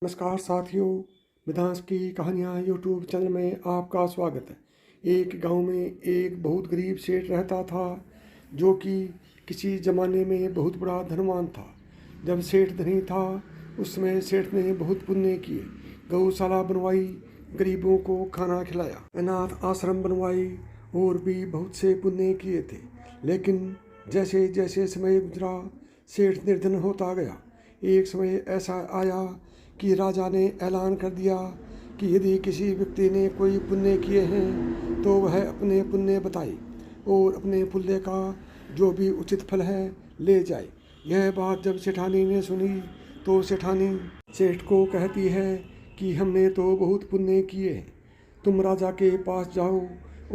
नमस्कार साथियों, मिधांस की कहानियाँ यूट्यूब चैनल में आपका स्वागत है। एक गांव में एक बहुत गरीब सेठ रहता था जो कि किसी ज़माने में बहुत बड़ा धनवान था। जब सेठ धनी था उस समय सेठ ने बहुत पुण्य किए, गौशाला बनवाई, गरीबों को खाना खिलाया, अनाथ आश्रम बनवाई और भी बहुत से पुण्य किए थे। लेकिन जैसे जैसे समय गुजरा सेठ निर्धन होता गया। एक समय ऐसा आया कि राजा ने ऐलान कर दिया कि यदि किसी व्यक्ति ने कोई पुण्य किए हैं तो वह अपने पुण्य बताए और अपने पुण्य का जो भी उचित फल है ले जाए। यह बात जब सेठानी ने सुनी तो सेठानी सेठ को कहती है कि हमने तो बहुत पुण्य किए हैं, तुम राजा के पास जाओ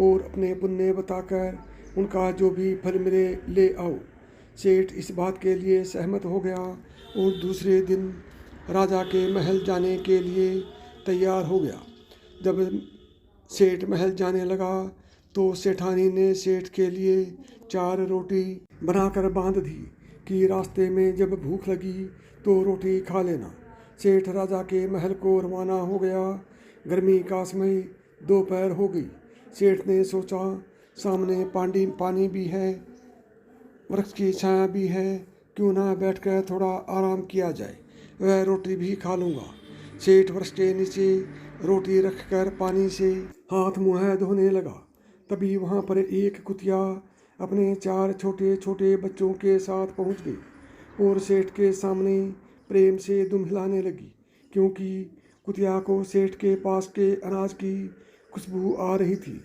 और अपने पुण्य बताकर उनका जो भी फल मिले ले आओ। सेठ इस बात के लिए सहमत हो गया और दूसरे दिन राजा के महल जाने के लिए तैयार हो गया। जब सेठ महल जाने लगा तो सेठानी ने सेठ के लिए 4 रोटी बनाकर बांध दी कि रास्ते में जब भूख लगी तो रोटी खा लेना। सेठ राजा के महल को रवाना हो गया। गर्मी का समय दोपहर हो गई। सेठ ने सोचा सामने पानी भी है, वृक्ष की छाया भी है, क्यों ना बैठकर थोड़ा आराम किया जाए, वह रोटी भी खा लूँगा। सेठ वृक्ष के नीचे रोटी रखकर पानी से हाथ मुँह धोने लगा। तभी वहाँ पर एक कुतिया अपने 4 छोटे छोटे बच्चों के साथ पहुँच गई और सेठ के सामने प्रेम से दुम हिलाने लगी, क्योंकि कुतिया को सेठ के पास के अनाज की खुशबू आ रही थी।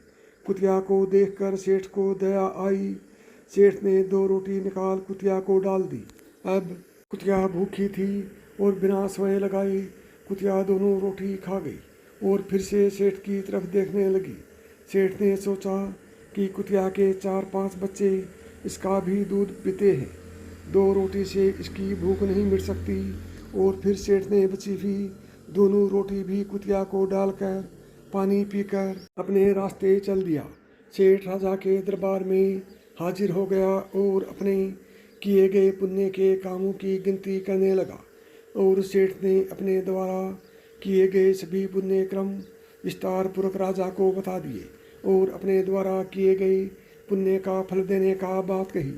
कुतिया को देखकर सेठ को दया आई। सेठ ने 2 रोटी निकाल कुतिया को डाल दी। अब कुतिया भूखी थी और बिना समय लगाए कुतिया दोनों रोटी खा गई और फिर से सेठ की तरफ देखने लगी। सेठ ने सोचा कि कुतिया के 4-5 बच्चे इसका भी दूध पीते हैं, 2 रोटी से इसकी भूख नहीं मिट सकती। और फिर सेठ ने बची हुई दोनों रोटी भी कुतिया को डालकर पानी पीकर अपने रास्ते चल दिया। सेठ राजा के दरबार में हाजिर हो गया और अपने किए गए पुण्य के कामों की गिनती करने लगा और सेठ ने अपने द्वारा किए गए सभी पुण्य क्रम विस्तार पूर्वक राजा को बता दिए और अपने द्वारा किए गए पुण्य का फल देने का बात कही।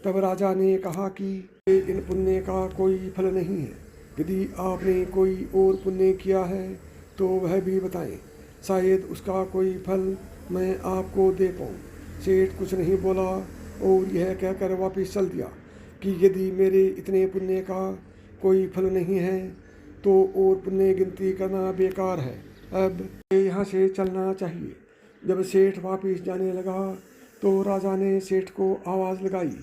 तब राजा ने कहा कि इन पुण्य का कोई फल नहीं है, यदि आपने कोई और पुण्य किया है तो वह भी बताएं, शायद उसका कोई फल मैं आपको दे पाऊँ। सेठ कुछ नहीं बोला और यह कहकर वापस चल दिया कि यदि मेरे इतने पुण्य का कोई फल नहीं है तो और पुण्य गिनती करना बेकार है, अब यहाँ से चलना चाहिए। जब सेठ वापस जाने लगा तो राजा ने सेठ को आवाज़ लगाई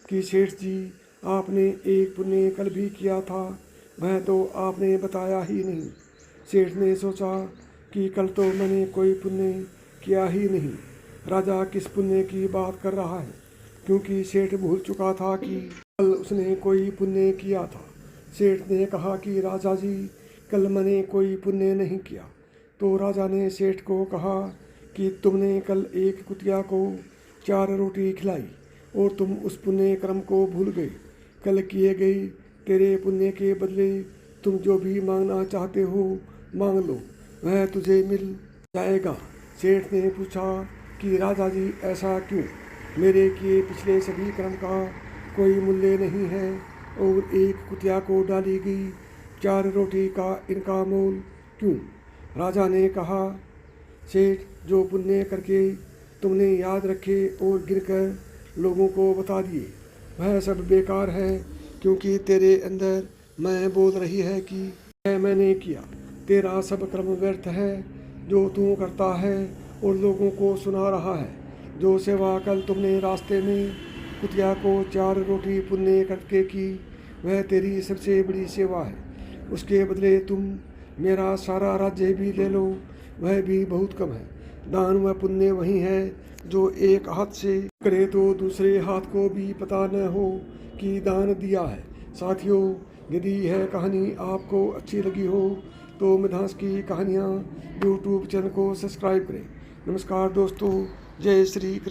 कि सेठ जी, आपने एक पुण्य कल भी किया था, वह तो आपने बताया ही नहीं। सेठ ने सोचा कि कल तो मैंने कोई पुण्य किया ही नहीं, राजा किस पुण्य की बात कर रहा है, क्योंकि सेठ भूल चुका था कि कल उसने कोई पुण्य किया था। सेठ ने कहा कि राजा जी, कल मैंने कोई पुण्य नहीं किया। तो राजा ने सेठ को कहा कि तुमने कल एक कुतिया को 4 रोटी खिलाई और तुम उस पुण्य क्रम को भूल गए। कल किए गए तेरे पुण्य के बदले तुम जो भी मांगना चाहते हो मांग लो, वह तुझे मिल जाएगा। सेठ ने पूछा कि राजा जी, ऐसा क्यों? मेरे किए पिछले सभी कर्म का कोई मूल्य नहीं है और एक कुतिया को डाली गई 4 रोटी का इनका मोल क्यों? राजा ने कहा, सेठ, जो पुण्य करके तुमने याद रखे और गिनकर लोगों को बता दिए वह सब बेकार है, क्योंकि तेरे अंदर मैं बोल रही है कि यह मैंने किया। तेरा सब कर्म व्यर्थ है जो तू करता है और लोगों को सुना रहा है। जो सेवा कल तुमने रास्ते में कुतिया को 4 रोटी पुण्य करके की, वह तेरी सबसे बड़ी सेवा है। उसके बदले तुम मेरा सारा राज्य भी ले लो, वह भी बहुत कम है। दान व पुण्य वही है जो एक हाथ से करे तो दूसरे हाथ को भी पता न हो कि दान दिया है। साथियों, यदि यह कहानी आपको अच्छी लगी हो तो मिधांस की कहानियाँ यूट्यूब चैनल को सब्सक्राइब करें। नमस्कार दोस्तों, जय श्री कृष्ण।